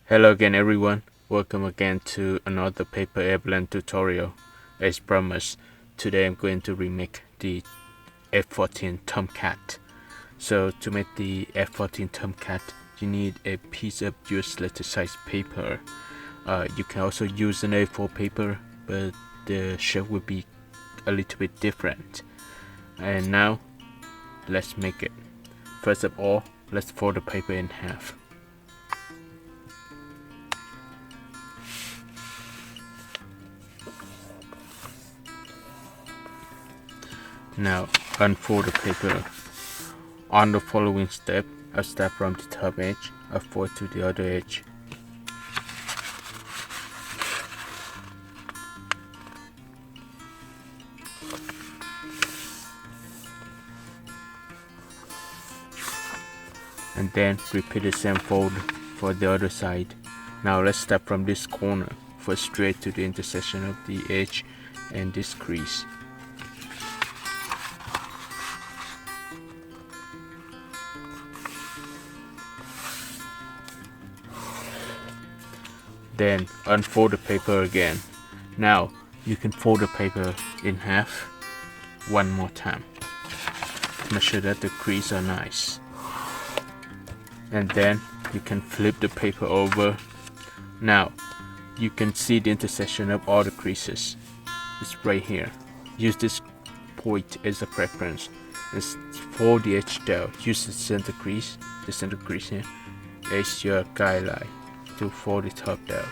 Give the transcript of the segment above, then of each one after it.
Hello again everyone, welcome again to another paper airplane tutorial. As promised, today I'm going to remake the F-14 Tomcat. So to make the F-14 Tomcat, you need a piece of US letter size paper. You can also use an A4 paper, but the shape will be a little bit different. And now, let's make it. First of all, let's fold the paper in half. Now unfold the paper. On the following step, I'll start from the top edge, I'll fold to the other edge. And then repeat the same fold for the other side. Now let's start from this corner, first straight to the intersection of the edge and this crease. Then unfold the paper again. Now you can fold the paper in half one more time. Make sure that the creases are nice. And then you can flip the paper over. Now you can see the intersection of all the creases. It's right here. Use this point as a preference. Let's fold the edge down. Use the center crease here as your guideline to fold the top down.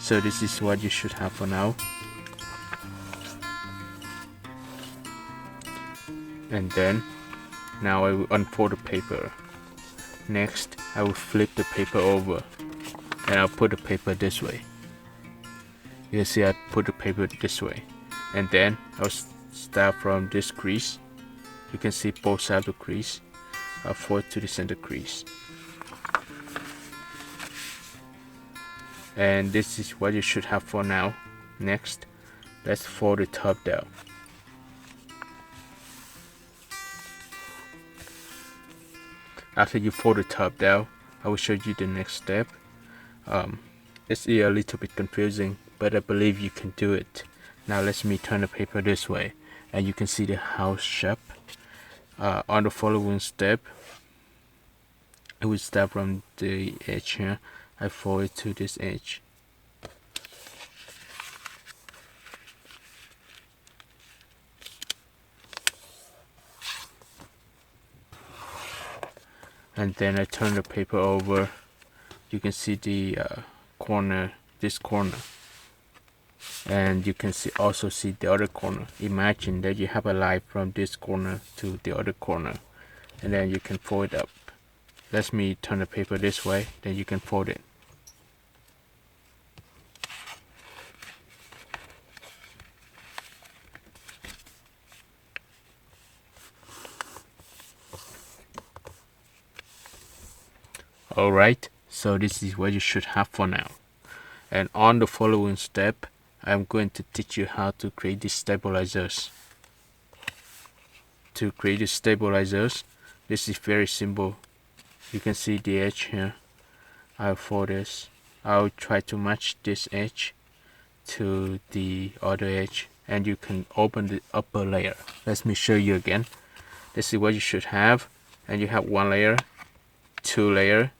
So this is what you should have for now. And then now I will unfold the paper. Next I will flip the paper over and I'll put the paper this way. You can see I put the paper this way, and then I'll start from this crease. You can see both sides of the crease. I'll fold to the center crease. And this is what you should have for now. Next, let's fold the top down. After you fold the top down, I will show you the next step. It's a little bit confusing, but I believe you can do it. Now let me turn the paper this way, and you can see the house shape. On the following step, I will start from the edge here. I fold it to this edge. And then I turn the paper over. You can see the corner, this corner, and you can also see the other corner. Imagine that you have a line from this corner to the other corner, and then you can fold it up. Let me turn the paper this way, then you can fold it. Alright, so this is what you should have for now. And on the following step, I'm going to teach you how to create these stabilizers. To create these stabilizers, this is very simple. You can see the edge here. I'll fold this. I'll try to match this edge to the other edge, and you can open the upper layer. Let me show you again. This is what you should have, and you have one layer, two layer,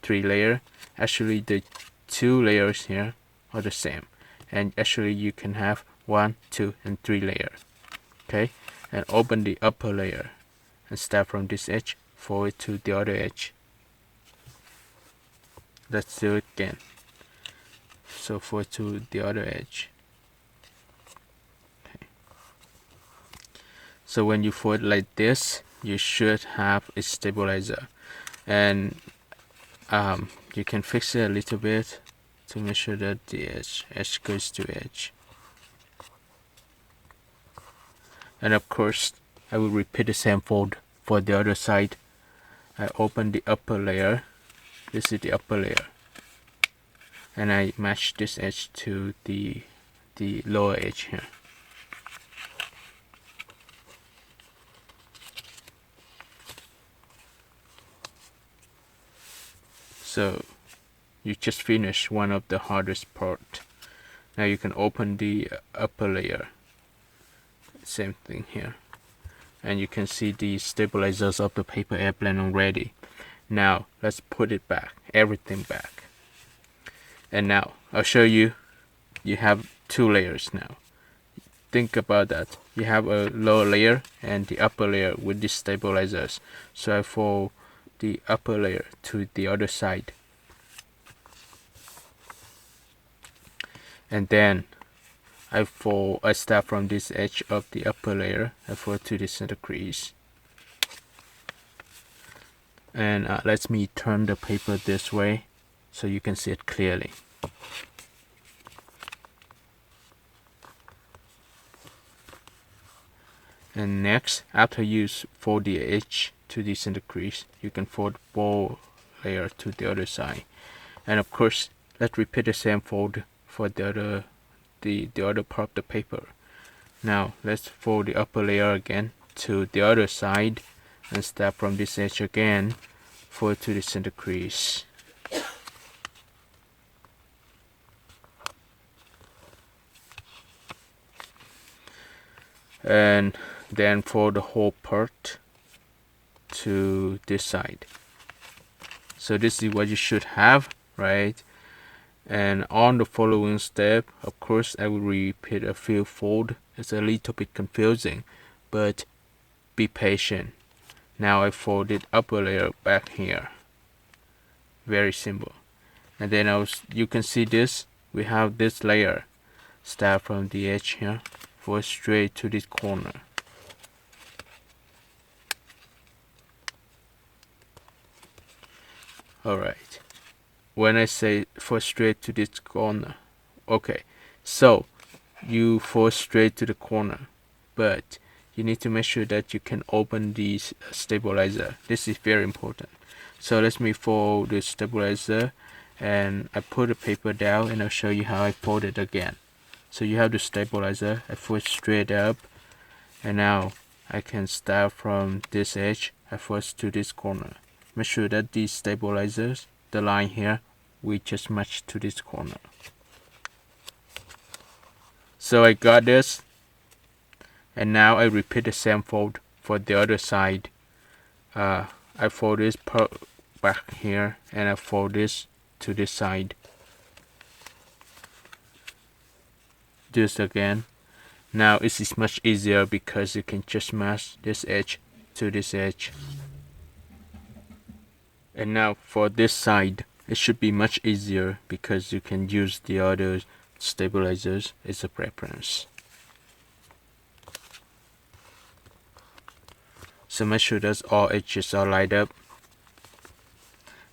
three layer. Actually the two layers here are the same, and actually you can have 1, 2, and 3 layer. Okay, and open the upper layer and start from this edge, fold it to the other edge. Let's do it again. So fold to the other edge. Okay. So when you fold like this, you should have a stabilizer, and you can fix it a little bit to make sure that the edge goes to edge. And of course, I will repeat the same fold for the other side. I open the upper layer. This is the upper layer, and I match this edge to the lower edge here. So you just finished one of the hardest part. Now you can open the upper layer. Same thing here. And you can see the stabilizers of the paper airplane already. Now let's put it back, everything back. And now I'll show you, you have two layers now. Think about that. You have a lower layer and the upper layer with the stabilizers. So I fold the upper layer to the other side. And then I start from this edge of the upper layer. I fold to the center crease. And let me turn the paper this way so you can see it clearly. And next, after you fold the edge to the center crease, you can fold both layer to the other side. And of course, let's repeat the same fold for the other part of the paper. Now let's fold the upper layer again to the other side and start from this edge again, fold to the center crease. And then fold the whole part to this side. So this is what you should have, right? And on the following step, of course, I will repeat a few fold. It's a little bit confusing, but be patient. Now I folded upper layer back here. Very simple. And then you can see this. We have this layer. Start from the edge here, fold straight to this corner. Alright, when I say fold straight to this corner, okay, so you fold straight to the corner, but you need to make sure that you can open the stabilizer. This is very important. So let me fold the stabilizer and I put the paper down and I'll show you how I fold it again. So you have the stabilizer, I fold straight up, and now I can start from this edge, I fold to this corner. Make sure that these stabilizers, the line here, we just match to this corner. So I got this, and now I repeat the same fold for the other side. I fold this part back here and I fold this to this side. Do this again. Now it is much easier because you can just match this edge to this edge. And now for this side, it should be much easier because you can use the other stabilizers as a preference. So make sure that all edges are lined up.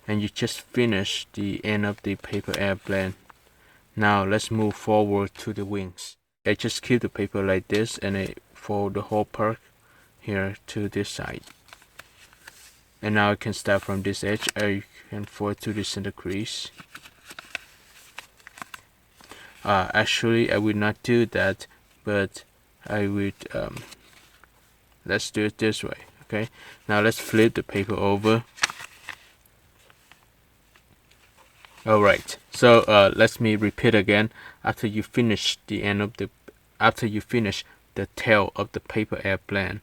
And you just finish the end of the paper airplane. Now let's move forward to the wings. I just keep the paper like this and I fold the whole part here to this side. And now I can start from this edge. I can fold to the center crease. Actually, I would not do that, but I would. Let's do it this way. Okay. Now let's flip the paper over. All right. So let me repeat again. After you finish the tail of the paper airplane.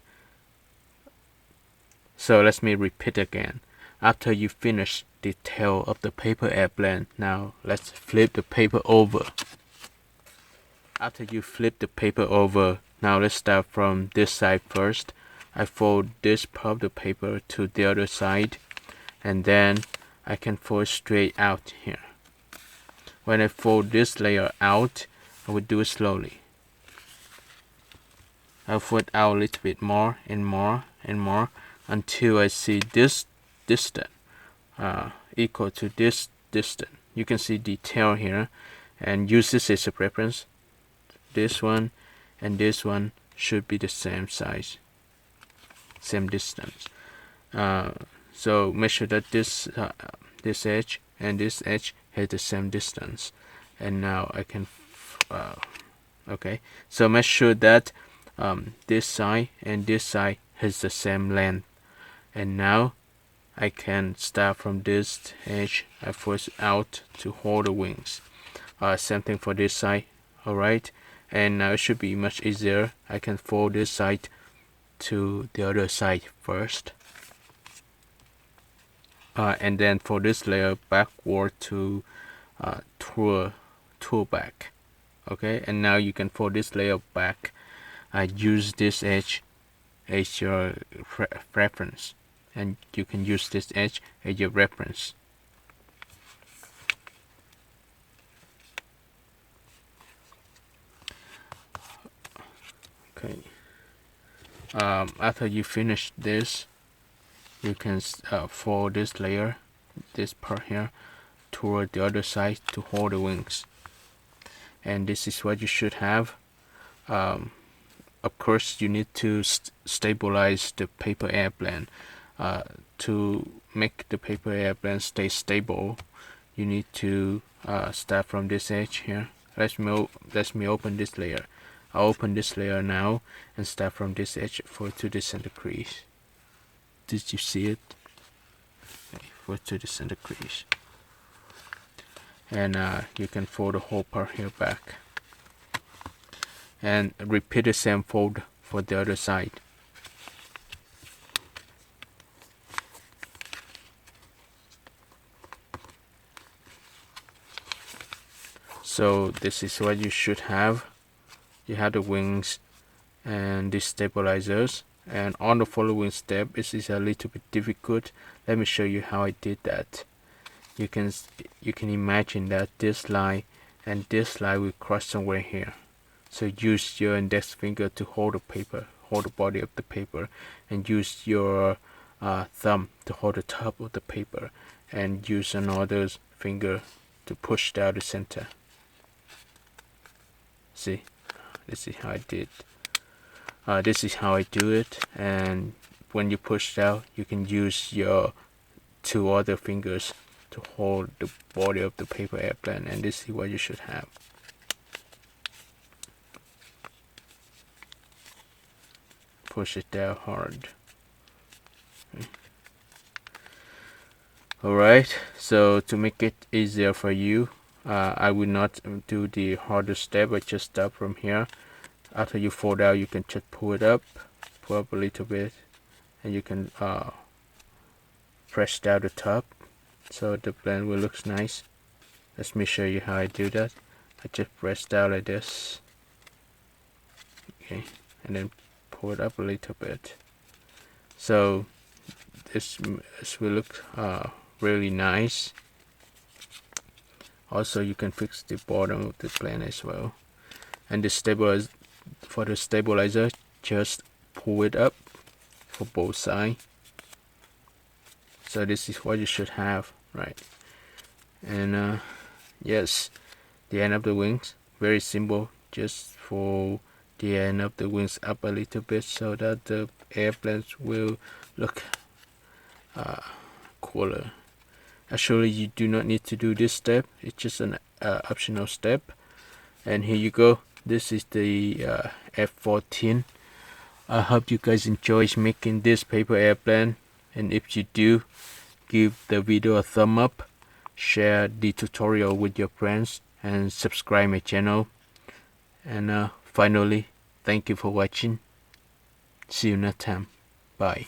So let me repeat again. After you finish the tail of the paper airplane, now let's flip the paper over. After you flip the paper over, now let's start from this side first. I fold this part of the paper to the other side, and then I can fold straight out here. When I fold this layer out, I will do it slowly. I'll fold out a little bit more and more and more until I see this distance equal to this distance. You can see the tail here and use this as a reference. This one and this one should be the same size, same distance. So make sure that this edge and this edge has the same distance. And now I can okay, so make sure that this side and this side has the same length. And now I can start from this edge. I force out to hold the wings. Same thing for this side. Alright, and now it should be much easier. I can fold this side to the other side first, and then for this layer backward to tool back. Okay, and now you can fold this layer back. Use this edge as your reference, and you can use this edge as your reference. Okay, after you finish this, you can fold this layer, this part here, toward the other side to hold the wings. And this is what you should have. Of course, you need to stabilize the paper airplane. To make the paper airplane stay stable, you need to start from this edge here. Let me open this layer. I'll open this layer now and start from this edge to the center crease. Did you see it? Okay, to the center crease. And you can fold the whole part here back. And repeat the same fold for the other side. So this is what you should have. You have the wings and the stabilizers, and on the following step this is a little bit difficult. Let me show you how I did that. You can imagine that this line and this line will cross somewhere here. So use your index finger to hold the paper, hold the body of the paper, and use your thumb to hold the top of the paper, and use another finger to push down the center. See, this is how I did. This is how I do it. And when you push down, you can use your two other fingers to hold the body of the paper airplane, and this is what you should have. Push it down hard. Okay. Alright, so to make it easier for you, I will not do the harder step. I just start from here. After you fold out, you can just pull up a little bit, and you can press down the top so the plane will look nice. Let me show you how I do that. I just press down like this, okay, and then pull it up a little bit. So this will look really nice. Also, you can fix the bottom of the plane as well. And for the stabilizer, just pull it up for both sides. So this is what you should have, right? And yes, the end of the wings, very simple. Just fold the end of the wings up a little bit so that the airplanes will look cooler. Actually, you do not need to do this step. It's just an optional step. And here you go. This is the F-14. I hope you guys enjoy making this paper airplane, and if you do, give the video a thumb up, share the tutorial with your friends, and subscribe my channel. And finally, thank you for watching. See you next time. Bye.